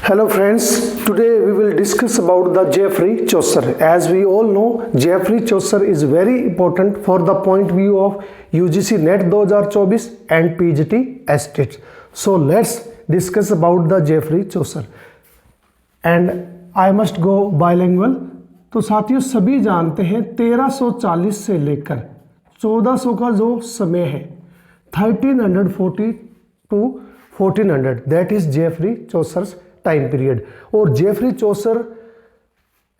Hello friends, today we will discuss about the Geoffrey Chaucer. As we all know, Geoffrey Chaucer is very important for the point view of UGC NET 2024 and PGT STET. So let's discuss about the Geoffrey Chaucer. And I must go bilingual. तो साथियों सभी जानते हैं 1340 से लेकर 1400 का जो समय है 1340 to 1400 that is Geoffrey Chaucer time period. और जेफरी चौसर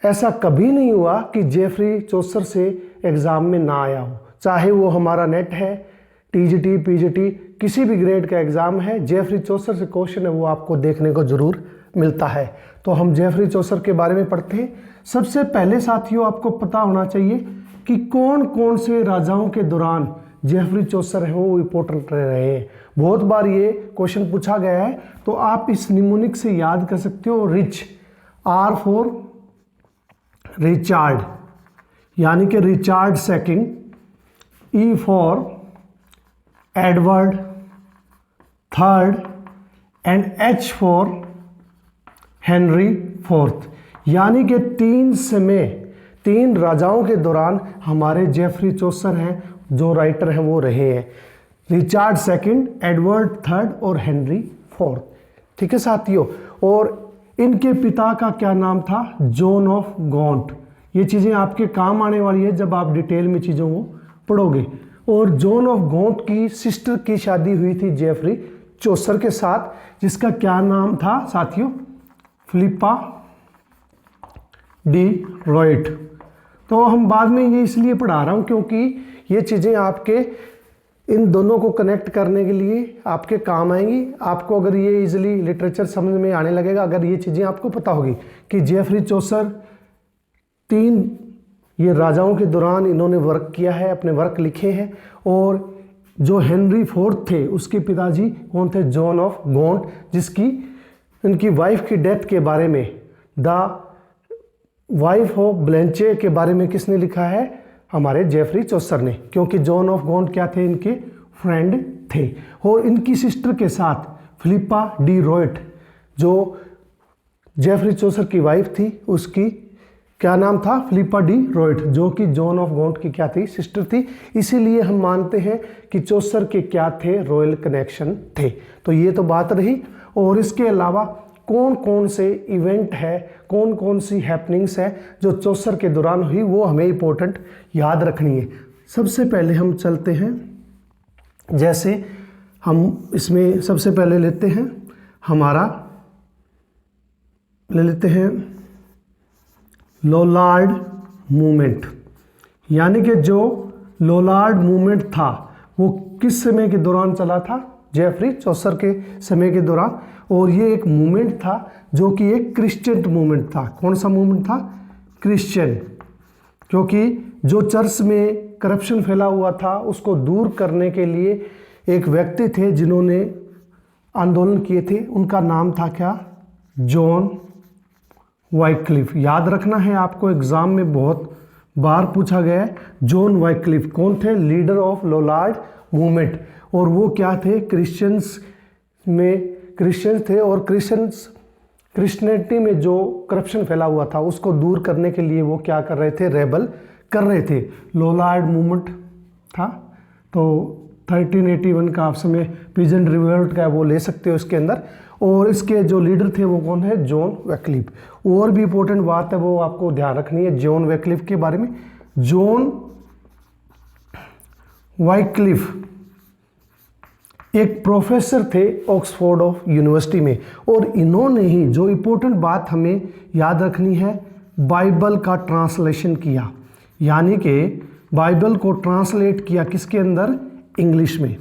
ऐसा कभी नहीं हुआ कि जेफरी चौसर से एग्ज़ाम में ना आया हो, चाहे वो हमारा नेट है, टीजीटी, पीजीटी, किसी भी ग्रेड का एग्ज़ाम है, जेफरी चौसर से क्वेश्चन है वो आपको देखने को ज़रूर मिलता है। तो हम जेफरी चौसर के बारे में पढ़ते हैं। सबसे पहले साथियों आपको पता होना चाहिए कि कौन कौन से राजाओं के दौरान जेफरी चौसर है वो इंपॉर्टेंट रहे हैं। बहुत बार ये क्वेश्चन पूछा गया है, तो आप इस निमोनिक से याद कर सकते हो। रिच, आर फॉर रिचार्ड यानी कि Richard second, E for Edward third and H for Henry fourth. यानी कि तीन राजाओं के दौरान हमारे जेफरी चौसर हैं जो राइटर हैं वो रहे हैं, रिचार्ड सेकंड, एडवर्ड थर्ड और हेनरी फोर्थ। ठीक है साथियों। और इनके पिता का क्या नाम था? John of Gaunt. ये चीज़ें आपके काम आने वाली है जब आप डिटेल में चीज़ों को पढ़ोगे। और जॉन ऑफ गॉन्ट की सिस्टर की शादी हुई थी जेफरी चौसर के साथ, जिसका क्या नाम था साथियों? Philippa D riot. तो हम बाद में ये इसलिए पढ़ा रहा हूँ क्योंकि ये चीज़ें आपके इन दोनों को कनेक्ट करने के लिए आपके काम आएंगी। आपको अगर ये इजीली लिटरेचर समझ में आने लगेगा अगर ये चीज़ें आपको पता होगी कि जेफरी चौसर ये राजाओं के दौरान इन्होंने वर्क किया है, अपने वर्क लिखे हैं। और जो हेनरी फोर्थ थे उसके पिताजी कौन थे? जॉन ऑफ गॉन्ट, जिसकी इनकी वाइफ की डेथ के बारे में द वाइफ ऑफ ब्लेंचे के बारे में किसने लिखा है? हमारे जेफरी चौसर ने, क्योंकि जॉन ऑफ गॉन्ट क्या थे? इनके फ्रेंड थे। और इनकी सिस्टर के साथ फिलिपा डी रॉयट जो जेफरी चौसर की वाइफ थी, उसकी क्या नाम था? फिलिपा डी रॉयट, जो कि जॉन ऑफ गॉन्ट की क्या थी? सिस्टर थी। इसीलिए हम मानते हैं कि चौसर के क्या थे? रॉयल कनेक्शन थे। तो ये तो बात रही। और इसके अलावा कौन कौन से इवेंट है, कौन कौन सी हैपनिंग्स है जो चौसर के दौरान हुई, वो हमें इंपॉर्टेंट याद रखनी है। सबसे पहले हम चलते हैं, जैसे हम इसमें सबसे पहले लेते हैं लोलार्ड मूवमेंट। यानी कि जो लोलार्ड मूवमेंट था वो किस समय के दौरान चला था? जेफरी चौसर के समय के दौरान। और ये एक मूवमेंट था जो कि एक क्रिश्चियन मूवमेंट था। कौन सा मूवमेंट था? क्रिश्चियन। क्योंकि जो चर्च में करप्शन फैला हुआ था उसको दूर करने के लिए एक व्यक्ति थे जिन्होंने आंदोलन किए थे, उनका नाम था क्या? John Wycliffe. याद रखना है आपको, एग्जाम में बहुत बार पूछा गया है। जॉन वाइक्लिफ कौन थे? Leader of Lollard movement. और वो क्या थे? क्रिश्चियंस थे। और क्रिश्चियनिटी में जो करप्शन फैला हुआ था उसको दूर करने के लिए वो क्या कर रहे थे? रेबल कर रहे थे। लोलार्ड मूवमेंट था। तो 1381 का आप समय पीजेंट रिवोल्ट का वो ले सकते हो इसके अंदर। और इसके जो लीडर थे वो कौन है? जॉन वैक्लिफ। और भी इंपॉर्टेंट बात है वो आपको ध्यान रखनी है जॉन वैक्लिफ के बारे में। जॉन वाइक्लिफ एक प्रोफेसर थे ऑक्सफोर्ड ऑफ यूनिवर्सिटी में। और इन्होंने ही जो इम्पोर्टेंट बात हमें याद रखनी है, बाइबल का ट्रांसलेशन किया। यानी कि बाइबल को ट्रांसलेट किया किसके अंदर? इंग्लिश में।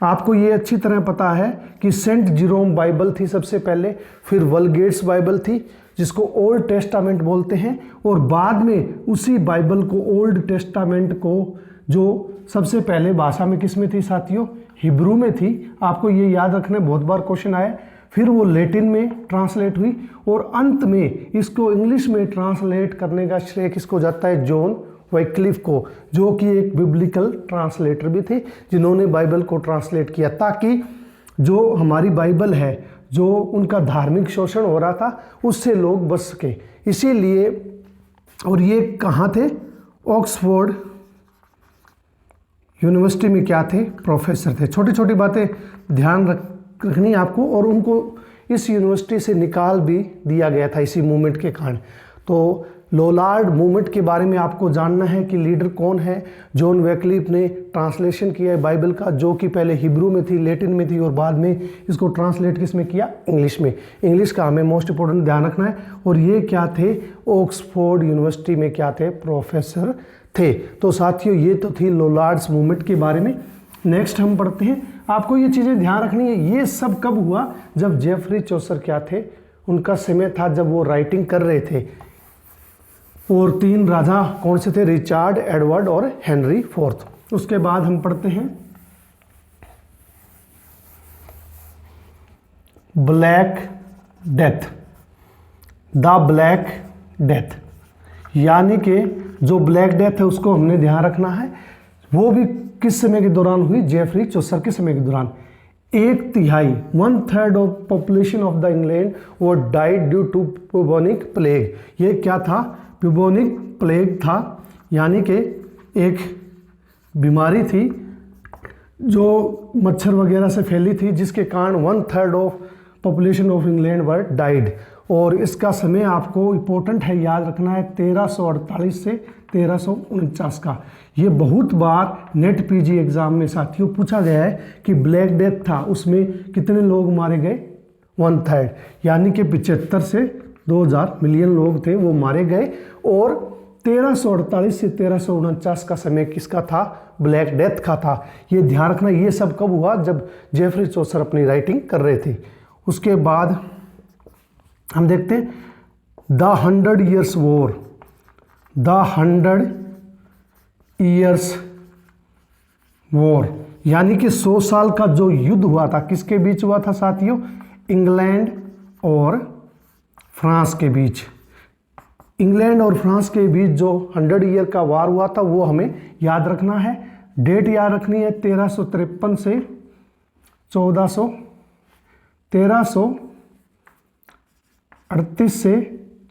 आपको ये अच्छी तरह पता है कि सेंट जेरोम बाइबल थी सबसे पहले, फिर वल्गेट्स बाइबल थी जिसको ओल्ड टेस्टामेंट बोलते हैं। और बाद में उसी बाइबल को, ओल्ड टेस्टामेंट को, जो सबसे पहले भाषा में किस में थी साथियों? हिब्रू में थी। आपको ये याद रखना, बहुत बार क्वेश्चन आया। फिर वो लैटिन में ट्रांसलेट हुई और अंत में इसको इंग्लिश में ट्रांसलेट करने का श्रेय किसको जाता है? जॉन वाइक्लिफ को, जो कि एक बिब्लिकल ट्रांसलेटर भी थे जिन्होंने बाइबल को ट्रांसलेट किया, ताकि जो हमारी बाइबल है जो उनका धार्मिक शोषण हो रहा था उससे लोग बच सके, इसीलिए। और ये कहाँ थे? ऑक्सफोर्ड यूनिवर्सिटी में क्या थे? प्रोफेसर थे। छोटी छोटी बातें ध्यान रखनी आपको, और उनको इस यूनिवर्सिटी से निकाल भी दिया गया था इसी मूवमेंट के कारण। तो लोलार्ड मूवमेंट के बारे में आपको जानना है कि लीडर कौन है। जॉन वैक्लिफ ने ट्रांसलेशन किया है बाइबल का, जो कि पहले हिब्रू में थी, लैटिन में थी, और बाद में इसको ट्रांसलेट किस में किया? इंग्लिश में। इंग्लिश का हमें मोस्ट इंपॉर्टेंट ध्यान रखना है। और ये क्या थे? ऑक्सफोर्ड यूनिवर्सिटी में क्या थे? प्रोफेसर थे। तो साथियों, ये तो थी लोलार्ड्स मूवमेंट के बारे में। नेक्स्ट हम पढ़ते हैं। आपको ये चीज़ें ध्यान रखनी है। ये सब कब हुआ? जब जेफरी चौसर क्या थे? उनका समय था जब वो राइटिंग कर रहे थे। और 3 राजा कौन से थे? रिचार्ड, एडवर्ड और हेनरी IV। उसके बाद हम पढ़ते हैं black death, the black death, यानी कि जो ब्लैक डेथ है उसको हमने ध्यान रखना है। वो भी किस समय के दौरान हुई? जेफरी चौसर के समय के दौरान। 1/3 1/3 of population of the England वो died due to bubonic plague. ये क्या था? ब्यूबोनिक प्लेग था, यानी कि एक बीमारी थी जो मच्छर वगैरह से फैली थी, जिसके कारण 1/3 of population of England were died. और इसका समय आपको इम्पोर्टेंट है, याद रखना है, 1348 से 1349 का। ये बहुत बार नेट पीजी एग्जाम में साथियों पूछा गया है कि ब्लैक डेथ था, उसमें कितने लोग मारे गए? 1/3, यानी कि 75 से 2000 मिलियन लोग थे वो मारे गए। और 1348 से 1349 का समय किसका था? ब्लैक डेथ का था। ये ध्यान रखना। ये सब कब हुआ? जब जेफरी चौसर अपनी राइटिंग कर रहे थे। उसके बाद हम देखते हैं the 100 Years war, the 100 Years war, यानी कि 100 साल का जो युद्ध हुआ था, किसके बीच हुआ था साथियों? इंग्लैंड और फ्रांस के बीच। इंग्लैंड और फ्रांस के बीच जो 100 ईयर का वार हुआ था वो हमें याद रखना है। डेट याद रखनी है 1353 से 1338 से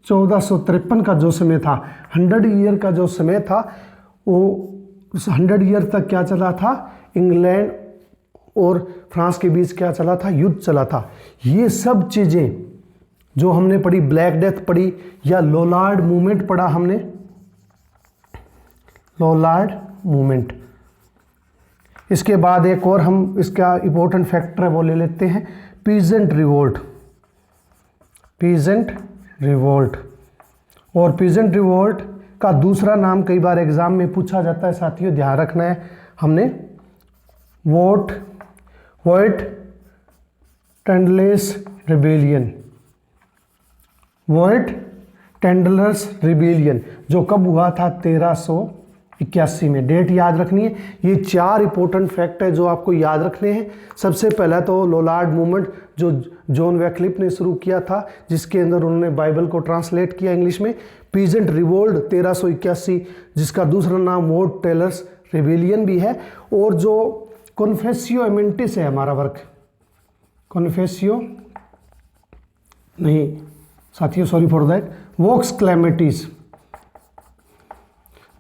1453 का जो समय था, 100 ईयर का जो समय था, वो उस 100 ईयर तक क्या चला था? इंग्लैंड और फ्रांस के बीच क्या चला था? युद्ध चला था। ये सब चीज़ें जो हमने पढ़ी, ब्लैक डेथ पढ़ी या लोलार्ड मूवमेंट पढ़ा हमने, लोलार्ड मूवमेंट। इसके बाद एक और हम इसका इंपॉर्टेंट फैक्टर है वो ले लेते हैं, पीजेंट रिवोल्ट, पीजेंट रिवोल्ट। और पीजेंट रिवोल्ट का दूसरा नाम कई बार एग्जाम में पूछा जाता है साथियों, ध्यान रखना है हमने, व्हाइट टेंडलेस रिबेलियन, व्हाइट टेंडलर्स रिबेलियन, जो कब हुआ था? 1381 में। डेट याद रखनी है। ये 4 इंपॉर्टेंट फैक्ट है जो आपको याद रखने हैं। सबसे पहला तो लोलार्ड मूवमेंट जो जॉन वैक्लिफ ने शुरू किया था, जिसके अंदर उन्होंने बाइबल को ट्रांसलेट किया इंग्लिश में। पीजेंट रिवोल्ट 1381, जिसका दूसरा नाम व्हाइट टेलर्स रिबेलियन भी है। और जो कॉन्फेसियो एमेंटिस है हमारा वर्क, कॉन्फेसियो नहीं साथियों, सॉरी फॉर दैट, वोक्स क्लैमेटिस,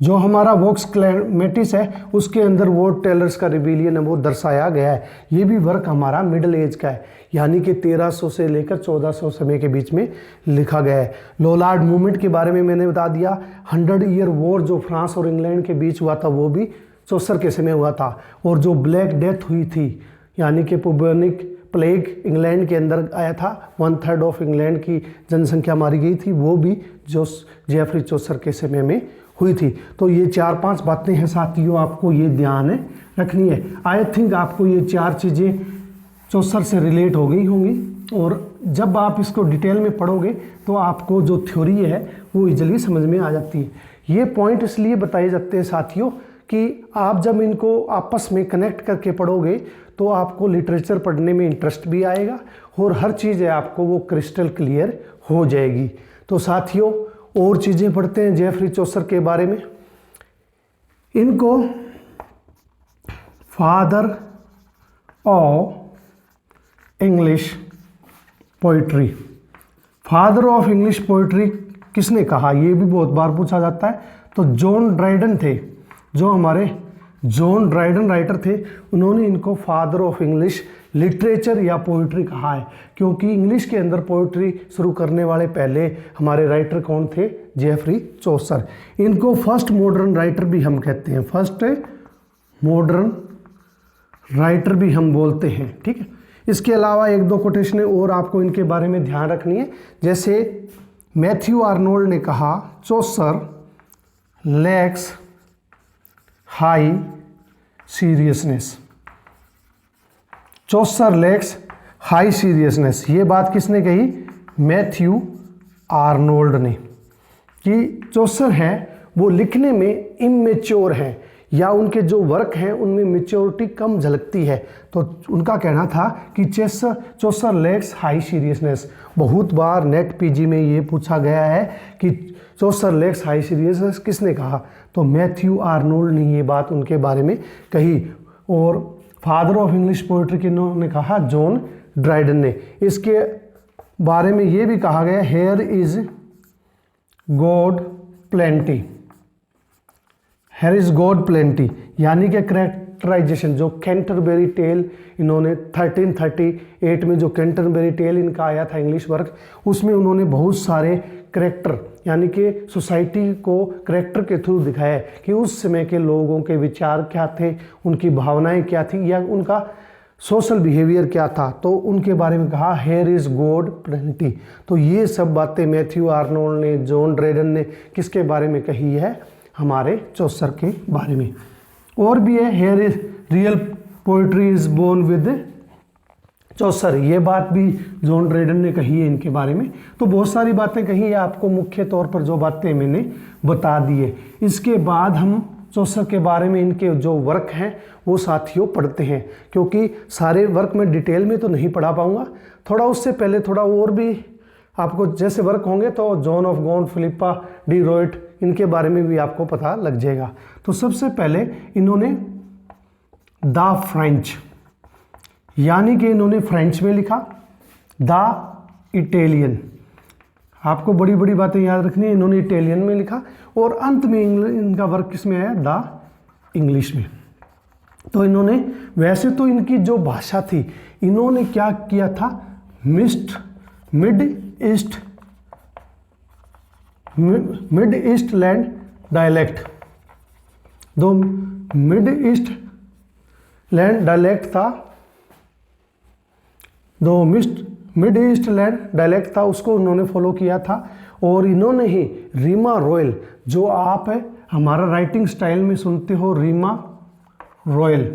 जो हमारा वोक्स क्लैमेटिस है उसके अंदर व्हाइट टेलर्स का रिबेलियन है वो दर्शाया गया है। ये भी वर्क हमारा मिडिल एज का है, यानी कि 1300 से लेकर 1400 समय के बीच में लिखा गया है। लोलार्ड मूवमेंट के बारे में मैंने बता दिया। 100 ईयर वॉर जो फ्रांस और इंग्लैंड के बीच हुआ था वो भी चौसर के समय हुआ था। और जो ब्लैक डेथ हुई थी, यानी कि बुबोनिक प्लेग इंग्लैंड के अंदर आया था, 1/3 ऑफ इंग्लैंड की जनसंख्या मारी गई थी, वो भी जो जेफरी चौसर के समय में हुई थी। तो ये 4-5 बातें हैं साथियों, आपको ये ध्यान रखनी है। आई थिंक आपको ये 4 चीज़ें चौसर से रिलेट हो गई होंगी, और जब आप इसको डिटेल में पढ़ोगे तो आपको जो थ्योरी है वो इजीली समझ में आ जाती है। ये पॉइंट इसलिए बताए जाते हैं साथियों कि आप जब इनको आपस में कनेक्ट करके पढ़ोगे तो आपको लिटरेचर पढ़ने में इंटरेस्ट भी आएगा, और हर चीज़ है आपको वो क्रिस्टल क्लियर हो जाएगी। तो साथियों और चीज़ें पढ़ते हैं जेफरी चौसर के बारे में। इनको father of English poetry. Father of English poetry किसने कहा, ये भी बहुत बार पूछा जाता है। तो जॉन ड्राइडन थे, जो हमारे जॉन ड्राइडन राइटर थे, उन्होंने इनको फादर ऑफ इंग्लिश लिटरेचर या पोइट्री कहा है, क्योंकि इंग्लिश के अंदर पोइट्री शुरू करने वाले पहले हमारे राइटर कौन थे, जेफरी चौसर। इनको फर्स्ट मॉडर्न राइटर भी हम कहते हैं, फर्स्ट मॉडर्न राइटर भी हम बोलते हैं, ठीक है। इसके अलावा एक दो कोटेशन और आपको इनके बारे में ध्यान रखनी है। जैसे मैथ्यू आर्नोल्ड ने कहा, चौसर लैक्स हाई सीरियसनेस। चौसर लैक्स हाई सीरियसनेस, ये बात किसने कही, मैथ्यू आर्नोल्ड ने, कि चौसर है वो लिखने में इमेच्योर हैं, या उनके जो वर्क हैं उनमें मेच्योरिटी कम झलकती है। तो उनका कहना था कि चौसर लैक्स हाई सीरियसनेस। बहुत बार नेट पीजी में ये पूछा गया है कि चौसर लैक्स हाई सीरियसनेस किसने कहा, तो मैथ्यू आर्नोल्ड ने ये बात उनके बारे में कही। और फादर ऑफ इंग्लिश पोइट्री किन्होंने कहा, जॉन ड्राइडन ने। इसके बारे में ये भी कहा गया, here is God plenty, here is God plenty, यानी कि करेक्टराइजेशन जो कैंटरबरी टेल इन्होंने 1338 में जो कैंटरबरी टेल इनका आया था इंग्लिश वर्क, उसमें उन्होंने बहुत सारे करेक्टर यानी कि सोसाइटी को करेक्टर के थ्रू दिखाया है कि उस समय के लोगों के विचार क्या थे, उनकी भावनाएं क्या थी, या उनका सोशल बिहेवियर क्या था। तो उनके बारे में कहा, हेयर इज गॉड प्लेंटी। तो ये सब बातें मैथ्यू आर्नोल्ड ने, जॉन ड्राइडन ने किसके बारे में कही है, हमारे चौसर के बारे में। और भी है, here is real poetry is born with Chaucer, ये बात भी जॉन ड्राइडन ने कही है इनके बारे में। तो बहुत सारी बातें कही है, आपको मुख्य तौर पर जो बातें मैंने बता दी है। इसके बाद हम चौसर के बारे में इनके जो वर्क हैं वो साथियों पढ़ते हैं, क्योंकि सारे वर्क में डिटेल में तो नहीं पढ़ा पाऊंगा, थोड़ा उससे पहले थोड़ा और भी आपको जैसे वर्क होंगे तो John of God, Philippa D riot, इनके बारे में भी आपको पता लग जाएगा। तो सबसे पहले इन्होंने द फ्रेंच, यानी कि इन्होंने फ्रेंच में लिखा, द इटालियन, आपको बड़ी बड़ी बातें याद रखनी है, इन्होंने इटालियन में लिखा, और अंत में इनका वर्क किस में आया, द इंग्लिश में। तो इन्होंने, वैसे तो इनकी जो भाषा थी, इन्होंने क्या किया था, मिड ईस्ट लैंड डायलेक्ट, दो मिड ईस्ट लैंड डायलेक्ट था, दो मिड ईस्ट लैंड डायलेक्ट था, उसको उन्होंने फॉलो किया था। और इन्होंने ही रीमा रॉयल, जो आप हमारा राइटिंग स्टाइल में सुनते हो रीमा रॉयल,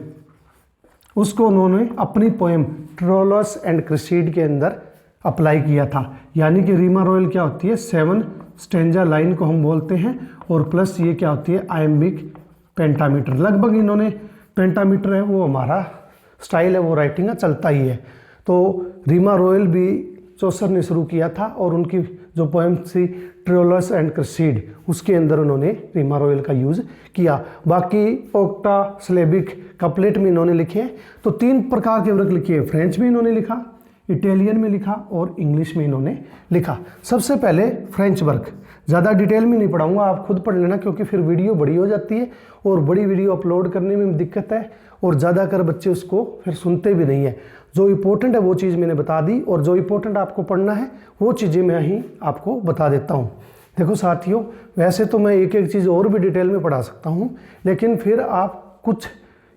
उसको उन्होंने अपनी पोएम ट्रोलस एंड क्रिसीड के अंदर अप्लाई किया था। यानी कि रीमा रॉयल क्या होती है, 7 स्टेंजा लाइन को हम बोलते हैं, और प्लस ये क्या होती है, आयम्बिक पेंटामीटर। लगभग इन्होंने पेंटामीटर है वो हमारा स्टाइल है, वो राइटिंग का चलता ही है। तो रीमा रॉयल भी चौसर ने शुरू किया था, और उनकी जो पोएम थी ट्रोलस एंड क्रिसीड, उसके अंदर उन्होंने रीमा रॉयल का यूज़ किया। बाकी ओक्टा स्लेबिक कपलेट में इन्होंने लिखे हैं। तो 3 प्रकार के वर्क लिखे हैं, फ्रेंच में इन्होंने लिखा, इटालियन में लिखा, और इंग्लिश में इन्होंने लिखा। सबसे पहले फ्रेंच वर्क, ज़्यादा डिटेल में नहीं पढ़ाऊंगा, आप खुद पढ़ लेना, क्योंकि फिर वीडियो बड़ी हो जाती है और बड़ी वीडियो अपलोड करने में दिक्कत है, और ज़्यादातर बच्चे उसको फिर सुनते भी नहीं है। जो इम्पोर्टेंट है वो चीज़ मैंने बता दी, और जो इम्पोर्टेंट आपको पढ़ना है वो चीज़ें मैं ही आपको बता देता हूँ। देखो साथियों, वैसे तो मैं एक एक चीज़ और भी डिटेल में पढ़ा सकता हूँ, लेकिन फिर आप कुछ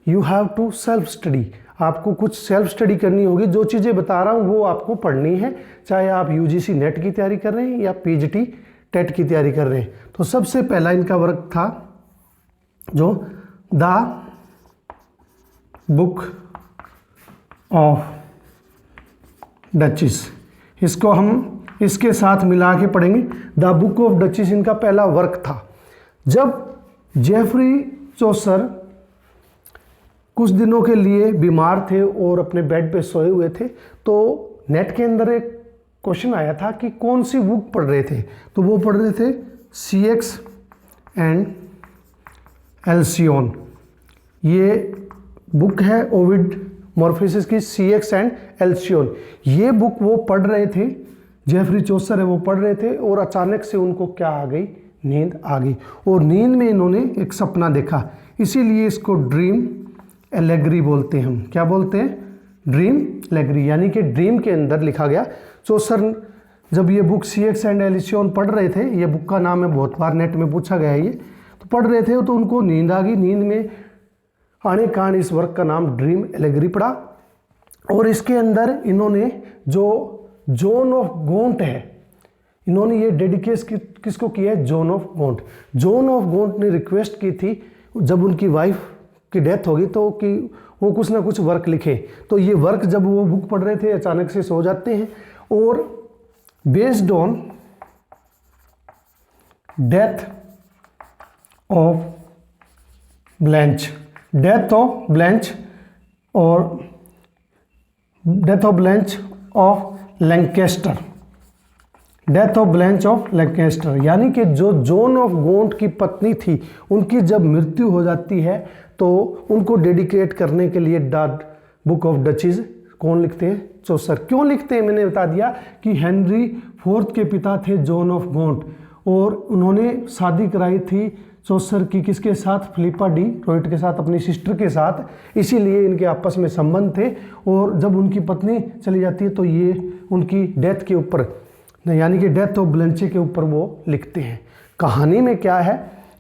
you have to self study, आपको कुछ सेल्फ स्टडी करनी होगी। जो चीज़ें बता रहा हूँ वो आपको पढ़नी है, चाहे आप यूजीसी नेट की तैयारी कर रहे हैं या पीजीटी टेट की तैयारी कर रहे हैं। तो सबसे पहला इनका वर्क था जो द बुक ऑफ डचेस, इसको हम इसके साथ मिला के पढ़ेंगे। द बुक ऑफ डचेस इनका पहला वर्क था। जब जेफरी चौसर कुछ दिनों के लिए बीमार थे और अपने बेड पे सोए हुए थे, तो नेट के अंदर एक क्वेश्चन आया था कि कौन सी बुक पढ़ रहे थे। तो वो पढ़ रहे थे सीएक्स एंड एल्सियोन, ये बुक है ओविड मॉर्फोसिस की CX एंड एल्शियन। ये बुक वो पढ़ रहे थे, जेफरी चौसर है वो पढ़ रहे थे, और अचानक से उनको क्या आ गई, नींद आ गई, और नींद में इन्होंने एक सपना देखा, इसीलिए इसको ड्रीम एलेगरी बोलते हैं। हम क्या बोलते हैं, ड्रीम एलेगरी, यानी कि ड्रीम के अंदर लिखा गया। चौसर जब ये बुक CX एंड एल्शियन पढ़ रहे थे, ये बुक का नाम है, बहुत बार नेट में पूछा गया है ये, तो पढ़ रहे थे तो उनको नींद आ गई। नींद में आने कारण इस वर्क का नाम ड्रीम एलेगरी पड़ा। और इसके अंदर इन्होंने जो जॉन ऑफ गॉन्ट है, इन्होंने ये डेडिकेट किसको किया है, जॉन ऑफ गॉन्ट। जॉन ऑफ गॉन्ट ने रिक्वेस्ट की थी जब उनकी वाइफ की डेथ होगी तो कि वो कुछ ना कुछ वर्क लिखे। तो ये वर्क जब वो बुक पढ़ रहे थे अचानक से सो जाते हैं, और based on death of Blanche, death of Blanche और death of Blanche of Lancaster, death of Blanche of Lancaster, यानी कि जो जॉन ऑफ गॉन्ट की पत्नी थी उनकी जब मृत्यु हो जाती है तो उनको डेडिकेट करने के लिए द बुक ऑफ डचेस कौन लिखते हैं, चौसर। क्यों लिखते हैं, मैंने बता दिया कि हेनरी IV के पिता थे जॉन ऑफ गॉन्ट, और उन्होंने शादी कराई थी चौसर की किसके साथ, फिलिपा डी रॉयट के साथ, अपनी सिस्टर के साथ, इसीलिए इनके आपस में संबंध थे। और जब उनकी पत्नी चली जाती है तो ये उनकी डेथ के ऊपर, यानी कि डेथ ऑफ ब्लैंचे के ऊपर वो लिखते हैं। कहानी में क्या है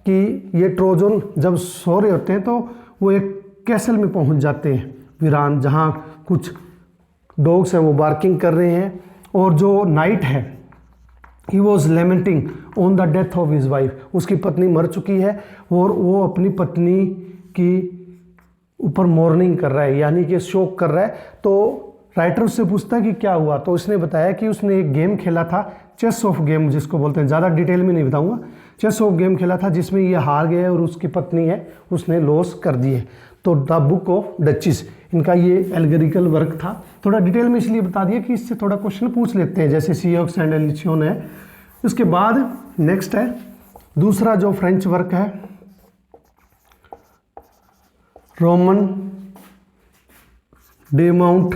कि ये ट्रोजन जब सो रहे होते हैं तो वो एक कैसल में पहुंच जाते हैं, वीरान, जहाँ कुछ डॉग्स हैं वो बार्किंग कर रहे हैं, और जो नाइट है he was lamenting on the death of his wife, उसकी पत्नी मर चुकी है और वो अपनी पत्नी की ऊपर मॉर्निंग कर रहा है, यानी कि शोक कर रहा है। तो राइटर उससे पूछता है कि क्या हुआ, तो उसने बताया कि उसने एक गेम खेला था, चेस ऑफ गेम जिसको बोलते हैं, ज़्यादा डिटेल में नहीं बताऊंगा, चेस ऑफ गेम खेला था जिसमें ये हार गया और उसकी पत्नी है उसने लॉस कर दिए। तो द बुक ऑफ डचेस इनका ये एल्गोरिकल वर्क था। थोड़ा डिटेल में इसलिए बता दिया कि इससे थोड़ा क्वेश्चन पूछ लेते हैं, जैसे CX एंड एल्शियन है। उसके बाद नेक्स्ट है दूसरा जो फ्रेंच वर्क है, रोमन डे माउंट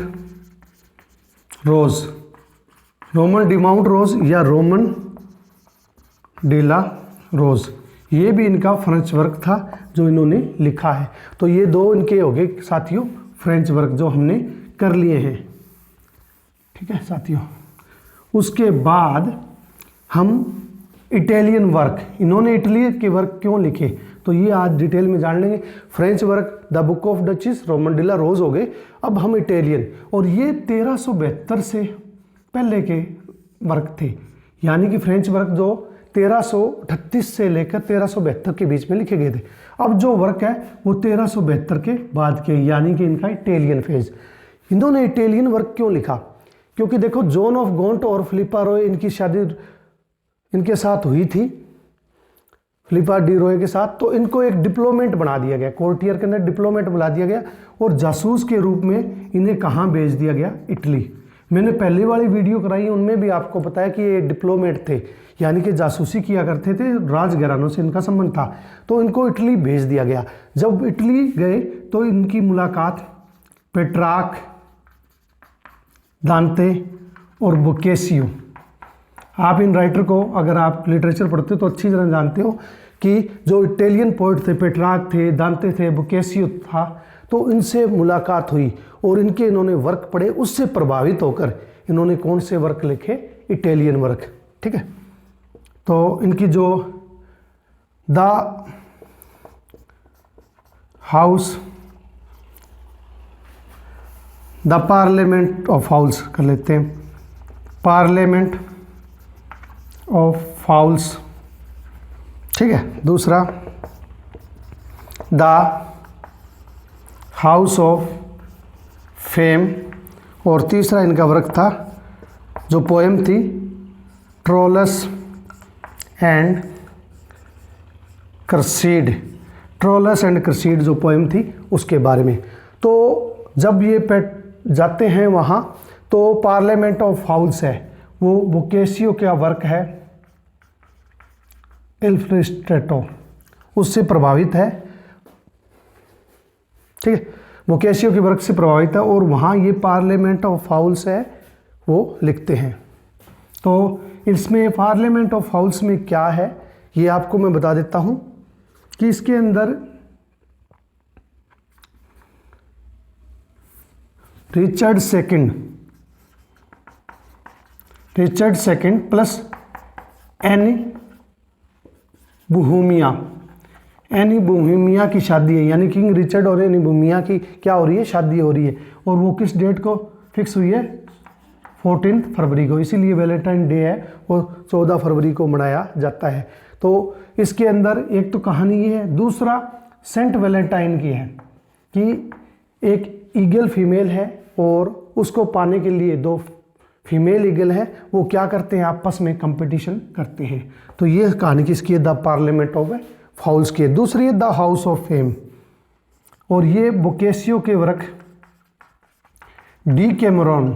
रोज, रोमन डी माउंट रोज या रोमन डेला रोज, ये भी इनका फ्रेंच वर्क था जो इन्होंने लिखा है। तो ये दो इनके हो गए साथियों फ्रेंच वर्क जो हमने कर लिए हैं, ठीक है साथियों। उसके बाद हम इटालियन वर्क, इन्होंने इटली के वर्क क्यों लिखे तो ये आज डिटेल में जान लेंगे। French work the book of duchess, Roman de la Rose हो गए। अब हम इटालियन, और ये 1372 से पहले के वर्क थे, यानी कि फ्रेंच वर्क जो 1338 से लेकर 1372 के बीच में लिखे गए थे। अब जो वर्क है वो 1372 के बाद के, यानी कि इनका इटालियन फेज। इन्होंने इटालियन वर्क क्यों लिखा, क्योंकि देखो जॉन ऑफ गॉन्ट और फिलिपा रॉय इनकी शादी इनके साथ हुई थी, फिलिपा डी रॉय के साथ, तो इनको एक डिप्लोमेट बना दिया गया, कोर्टियर के अंदर डिप्लोमेट बुला दिया गया और जासूस के रूप में इन्हें कहाँ भेज दिया गया, इटली। मैंने पहले वाली वीडियो कराई उनमें भी आपको बताया कि ये डिप्लोमेट थे, यानी कि जासूसी किया करते थे, राजघरानों से इनका संबंध था, तो इनको इटली भेज दिया गया। जब इटली गए तो इनकी मुलाकात पेट्रार्क, दांते और बोकेशियो, आप इन राइटर को अगर आप लिटरेचर पढ़ते हो तो अच्छी तरह जानते हो कि जो इटालियन पोइट थे, पेट्रार्क थे, दांते थे, बोकेशियो था, तो इनसे मुलाकात हुई और इनके इन्होंने वर्क पढ़े, उससे प्रभावित होकर इन्होंने कौन से वर्क लिखे, इटालियन वर्क, ठीक है। तो इनकी जो the house, the parliament of fowls कर लेते हैं, पार्लियामेंट ऑफ फाउल्स, ठीक है। दूसरा द हाउस ऑफ फेम, और तीसरा इनका वर्क था जो पोएम थी ट्रोलस एंड क्रेसीड, ट्रोलस एंड क्रेसीड जो पोएम थी उसके बारे में। तो जब ये जाते हैं वहाँ तो पार्लियामेंट ऑफ फाउल्स है, वो बोकेशियो का वर्क है, इल्फ्रेस्ट्रेटो, उससे प्रभावित है, ठीक है। बोकेशियो के वर्क से प्रभावित है और वहाँ ये पार्लियामेंट ऑफ फाउल्स है वो लिखते हैं। तो इसमें पार्लियामेंट ऑफ फाउल्स में क्या है ये आपको मैं बता देता हूँ कि इसके अंदर Richard second plus any Bohemia की शादी है, यानी किंग रिचर्ड और एनी बोहेमिया की क्या हो रही है, शादी हो रही है। और वो किस डेट को फिक्स हुई है, 14 फरवरी को, इसीलिए वैलेंटाइन डे है वो 14 फरवरी को मनाया जाता है। तो इसके अंदर एक तो कहानी ये है, दूसरा सेंट वैलेंटाइन की है कि एक ईगल फीमेल है और उसको पाने के लिए दो फीमेल ईगल है, वो क्या करते हैं, आपस में कंपटीशन करते हैं। तो ये कहानी किसकी है, द पार्लियामेंट ऑफ फाउल्स की है। दूसरी है द हाउस ऑफ फेम, और ये बोकेशियो के वर्क डी कैमरॉन,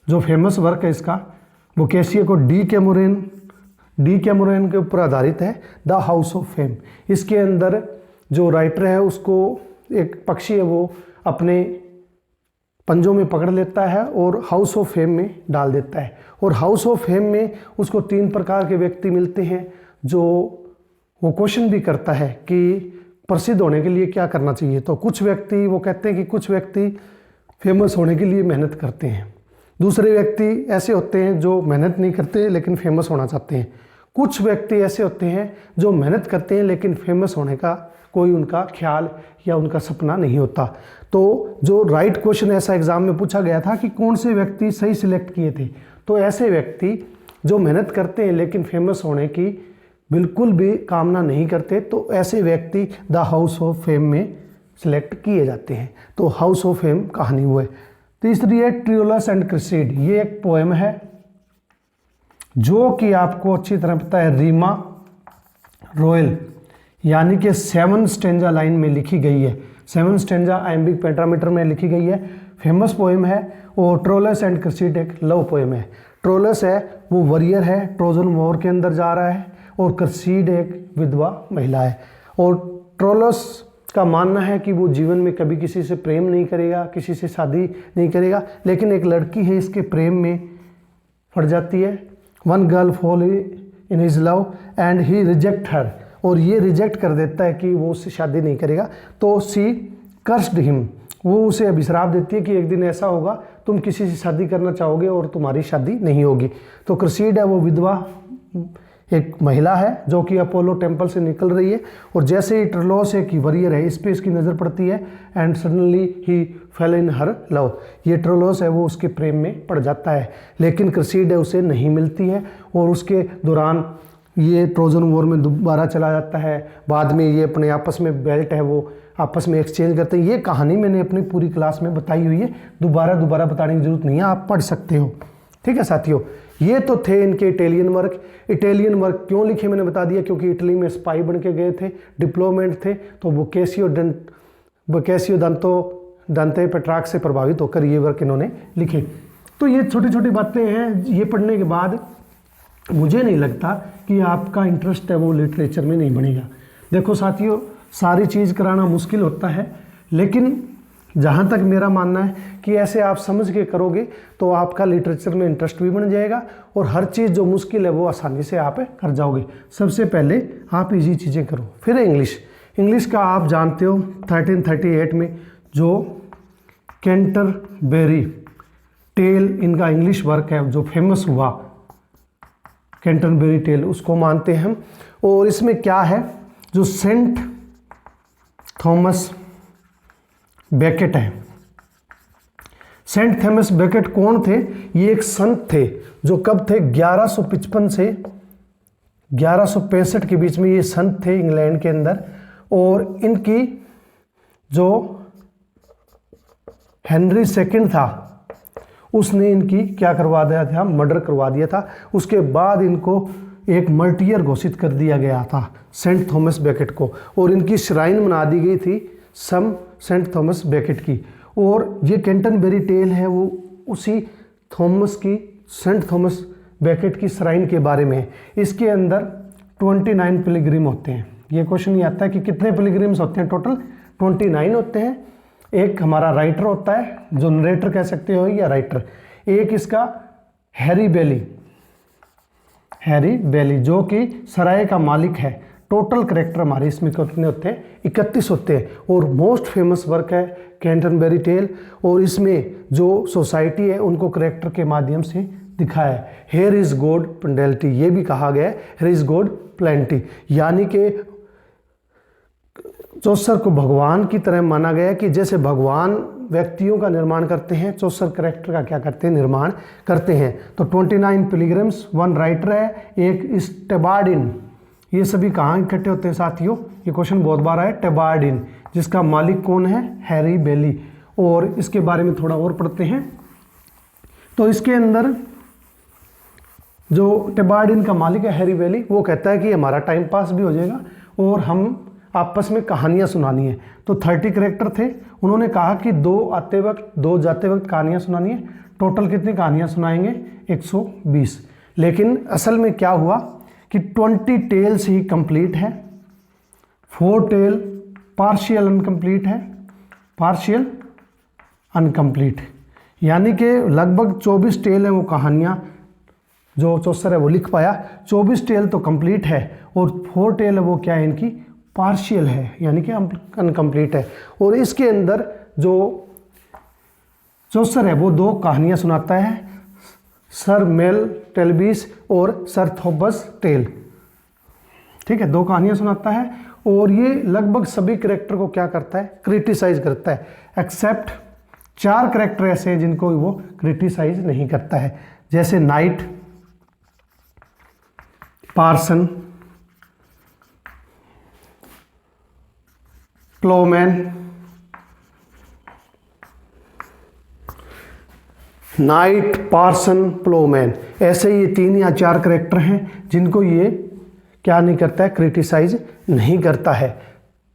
जो फेमस वर्क है इसका, बोकेशियो को डी कैमरॉन के ऊपर आधारित है द हाउस ऑफ फेम। इसके अंदर जो राइटर है उसको एक पक्षी है वो अपने पंजों में पकड़ लेता है और हाउस ऑफ फेम में डाल देता है। और हाउस ऑफ फेम में उसको 3 प्रकार के व्यक्ति मिलते हैं जो वो क्वेश्चन भी करता है कि प्रसिद्ध होने के लिए क्या करना चाहिए। तो कुछ व्यक्ति वो कहते हैं कि कुछ व्यक्ति फेमस होने के लिए मेहनत करते हैं, दूसरे व्यक्ति ऐसे होते हैं जो मेहनत नहीं करते लेकिन फेमस होना चाहते हैं, कुछ व्यक्ति ऐसे होते हैं जो मेहनत करते हैं लेकिन फेमस होने का कोई उनका ख्याल या उनका सपना नहीं होता। तो जो राइट क्वेश्चन ऐसा एग्जाम में पूछा गया था कि कौन से व्यक्ति सही सिलेक्ट किए थे, तो ऐसे व्यक्ति जो मेहनत करते हैं लेकिन फेमस होने की बिल्कुल भी कामना नहीं करते, तो ऐसे व्यक्ति द हाउस ऑफ फेम में सिलेक्ट किए जाते हैं। तो हाउस ऑफ फेम कहानी हुए। तीसरी है ट्रियोलस एंड क्रिसेड, ये एक पोएम है जो कि आपको अच्छी तरह पता है, रीमा रॉयल यानी कि 7 स्टेंजा लाइन में लिखी गई है, 7 स्टेंजा आइम्बिक पेंटामीटर में लिखी गई है, फेमस पोएम है। और ट्रोलस एंड क्रिसेड एक लव पोएम है। ट्रोलस है वो वॉरियर है, ट्रोजन वॉर के अंदर जा रहा है, और क्रिसेड एक विधवा महिला है। और ट्रोलस का मानना है कि वो जीवन में कभी किसी से प्रेम नहीं करेगा, किसी से शादी नहीं करेगा, लेकिन एक लड़की है इसके प्रेम में पड़ जाती है। One girl fall in his love and he reject her, और ये रिजेक्ट कर देता है कि वो उससे शादी नहीं करेगा। तो सी कर्स्ड हिम, वो उसे अभिश्राप देती है कि एक दिन ऐसा होगा तुम किसी से शादी करना चाहोगे और तुम्हारी शादी नहीं होगी। तो क्रिसेड है वो विधवा एक महिला है जो कि अपोलो टेम्पल से निकल रही है, और जैसे ही ट्रोलस एक वॉरियर है इस पे इसकी नज़र पड़ती है and suddenly he fail in her love, ये ट्रोलस है वो उसके प्रेम में पड़ जाता है, लेकिन क्रिसेड है उसे नहीं मिलती है। और उसके दौरान ये ट्रोजन वॉर में दोबारा चला जाता है। बाद में ये अपने आपस में बेल्ट है वो आपस में एक्सचेंज करते हैं। ये कहानी मैंने अपनी पूरी क्लास में बताई हुई है, दोबारा बताने की जरूरत नहीं है, आप पढ़ सकते हो। ठीक है साथियों, ये तो थे इनके इटालियन वर्क। इटालियन वर्क क्यों लिखे मैंने बता दिया, क्योंकि इटली में स्पाई बन के गए थे, डिप्लोमेट थे, तो बोकेशियो दांते पेट्रार्क से प्रभावित होकर ये वर्क इन्होंने लिखे। तो ये छोटी छोटी बातें हैं, ये पढ़ने के बाद मुझे नहीं लगता कि आपका इंटरेस्ट है वो लिटरेचर में नहीं बनेगा। देखो साथियों, सारी चीज़ कराना मुश्किल होता है, लेकिन जहाँ तक मेरा मानना है कि ऐसे आप समझ के करोगे तो आपका लिटरेचर में इंटरेस्ट भी बन जाएगा, और हर चीज़ जो मुश्किल है वो आसानी से आप कर जाओगे। सबसे पहले आप इजी चीज़ें करो। फिर इंग्लिश का आप जानते हो 1338 में जो कैंटरबरी टेल इनका इंग्लिश वर्क है जो फेमस हुआ, कैंटरबरी टेल, उसको मानते हैं हम। और इसमें क्या है, जो सेंट थॉमस बेकेट है। सेंट थॉमस बेकेट कौन थे, ये एक संत थे जो कब थे, 1155 से 1165 के बीच में ये संत थे इंग्लैंड के अंदर। और इनकी जो हेनरी सेकंड था उसने इनकी क्या करवा दिया था, मर्डर करवा दिया था। उसके बाद इनको एक मर्टियर घोषित कर दिया गया था सेंट थॉमस बेकेट को, और इनकी श्राइन बना दी गई थी सेंट थॉमस बेकेट की। और ये कैंटरबरी टेल है वो उसी सेंट थॉमस बेकेट की श्राइन के बारे में। इसके अंदर 29 पिलग्रिम होते हैं। ये क्वेश्चन ये आता है कि कितने पिलग्रिम्स होते हैं, टोटल 29 होते हैं। एक हमारा राइटर होता है, जो नरेटर कह सकते हो या राइटर, एक इसका हैरी बेली जो कि सराय का मालिक है। टोटल करेक्टर हमारे इसमें कितने होते हैं? 31 होते हैं। और मोस्ट फेमस वर्क है कैंटरबरी टेल, और इसमें जो सोसाइटी है उनको करेक्टर के माध्यम से दिखाया है। हेयर इज गॉड प्लेंटी, ये भी कहा गया है हेयर इज गॉड प्लेंटी, यानी कि चौसर को भगवान की तरह माना गया है कि जैसे भगवान व्यक्तियों का निर्माण करते हैं, चौसर करेक्टर का क्या करते हैं? निर्माण करते हैं। तो 29 पिलग्रिम्स, 1 राइटर है, एक स्टेबार्डिन। ये सभी कहाँ इकट्ठे होते हैं साथियों? ये क्वेश्चन बहुत बार है। टेबार्डिन, जिसका मालिक कौन है? हैरी बेली। और इसके बारे में थोड़ा और पढ़ते हैं। तो इसके अंदर जो टेबार्डिन का मालिक है हैरी बेली, वो कहता है कि हमारा टाइम पास भी हो जाएगा और हम आपस में कहानियाँ सुनानी है। तो 30 करेक्टर थे, उन्होंने कहा कि 2 आते वक्त 2 जाते वक्त कहानियाँ सुनानी है। टोटल कितनी कहानियाँ सुनाएंगे? 120। लेकिन असल में क्या हुआ कि 20 टेल्स ही कंप्लीट है, 4 टेल पार्शियल अनकम्प्लीट, यानी कि लगभग 24 टेल है वो कहानियाँ जो चौसर है वो लिख पाया। 24 टेल तो कंप्लीट है और 4 टेल है वो क्या है? इनकी पार्शियल है, यानी कि अनकम्प्लीट है। और इसके अंदर जो चौसर है वो 2 कहानियाँ सुनाता है, सर मेल टेलबीस और सर थॉमस टेल। ठीक है, 2 कहानियाँ सुनाता है। और ये लगभग सभी करेक्टर को क्या करता है? क्रिटिसाइज करता है, एक्सेप्ट 4 करेक्टर ऐसे हैं जिनको वो क्रिटिसाइज नहीं करता है, जैसे knight, parson, ploughman, knight, parson, ploughman, ऐसे ये 3 या 4 करेक्टर हैं जिनको ये क्या नहीं करता है? क्रिटिसाइज नहीं करता है।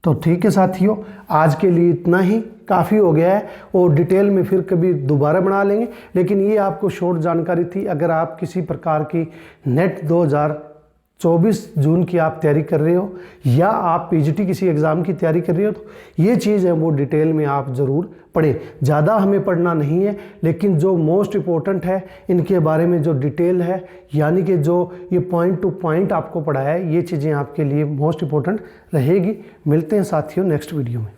तो ठीक है साथियों, आज के लिए इतना ही काफ़ी हो गया है और डिटेल में फिर कभी दोबारा बना लेंगे। लेकिन ये आपको शॉर्ट जानकारी थी। अगर आप किसी प्रकार की नेट 2024 जून की आप तैयारी कर रहे हो या आप पीजीटी किसी एग्ज़ाम की तैयारी कर रहे हो, तो ये चीज़ है वो डिटेल में आप ज़रूर पढ़ें। ज़्यादा हमें पढ़ना नहीं है, लेकिन जो मोस्ट इम्पोर्टेंट है इनके बारे में जो डिटेल है, यानी कि जो ये पॉइंट टू पॉइंट आपको पढ़ाया है, ये चीज़ें आपके लिए मोस्ट इम्पोर्टेंट रहेगी। मिलते हैं साथियों नेक्स्ट वीडियो में।